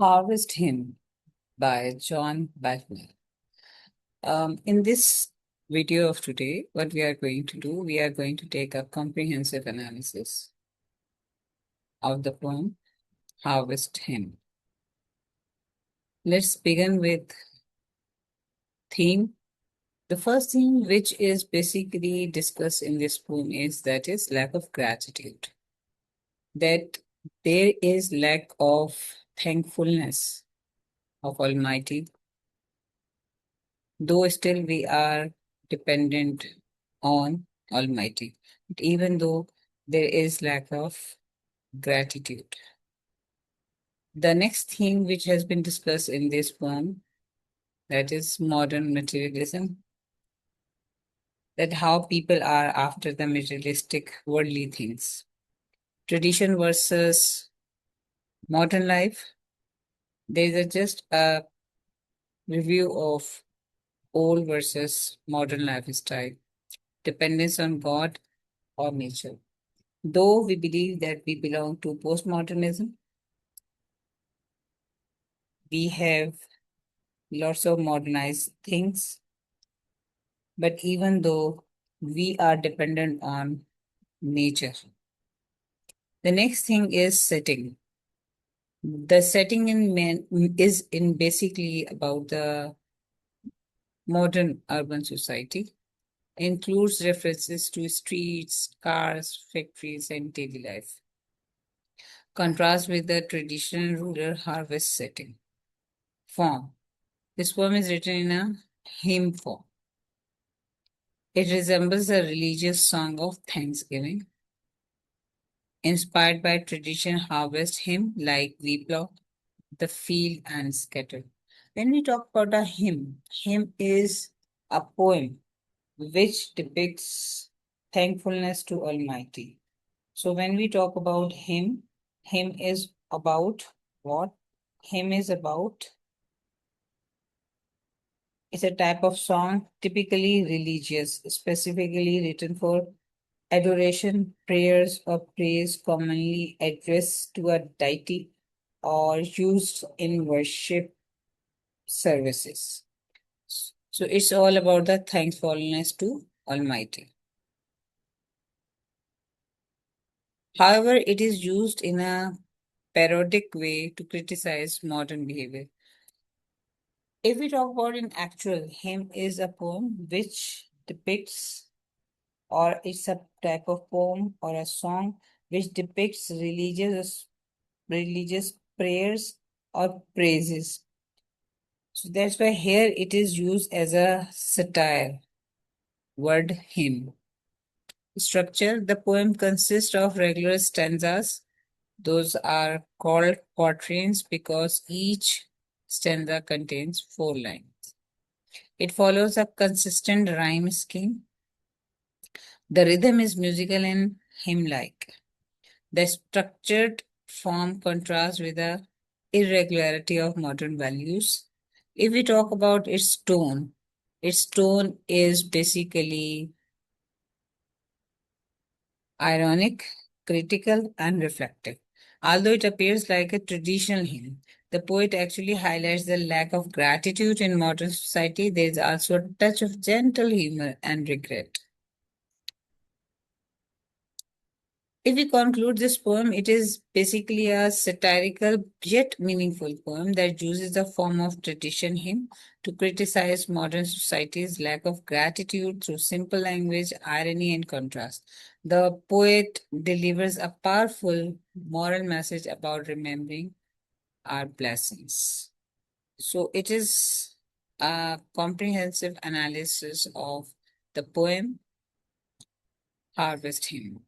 Harvest Hymn by John Butler. In this video of today, what we are going to do, we are going to take a comprehensive analysis of the poem Harvest Hymn. Let's begin with theme. The first theme, which is basically discussed in this poem, is that is lack of gratitude. That there is lack of thankfulness of Almighty, though still we are dependent on Almighty, even though there is lack of gratitude. The next theme which has been discussed in this poem, that is modern materialism, that how people are after the materialistic worldly things. Tradition versus modern life. There is just a review of old versus modern lifestyle, dependence on God or nature. Though we believe that we belong to postmodernism, we have lots of modernized things, but even though we are dependent on nature. The next thing is setting. The setting in man is in basically about the modern urban society, includes references to streets, cars, factories, and daily life. Contrast with the traditional rural harvest setting. Form. This poem is written in a hymn form. It resembles a religious song of thanksgiving, inspired by traditional harvest hymn like We Plow the Field and Scatter. When we talk about a hymn is a poem which depicts thankfulness to Almighty. So when we talk about hymn is about what? Hymn is about, it's a type of song typically religious, specifically written for adoration, prayers, or praise commonly addressed to a deity or used in worship services. So it's all about the thankfulness to Almighty. However, it is used in a parodic way to criticize modern behavior. If we talk about an actual hymn is a poem which depicts, or it's a type of poem or a song which depicts religious prayers or praises. So that's why here it is used as a satire word hymn. Structure. The poem consists of regular stanzas. Those are called quatrains because each stanza contains 4 lines. It follows a consistent rhyme scheme. The rhythm is musical and hymn-like. The structured form contrasts with the irregularity of modern values. If we talk about its tone is basically ironic, critical, and reflective. Although it appears like a traditional hymn, the poet actually highlights the lack of gratitude in modern society. There is also a touch of gentle humor and regret. If we conclude this poem, it is basically a satirical yet meaningful poem that uses the form of tradition hymn to criticize modern society's lack of gratitude through simple language, irony, and contrast. The poet delivers a powerful moral message about remembering our blessings. So it is a comprehensive analysis of the poem Harvest Hymn.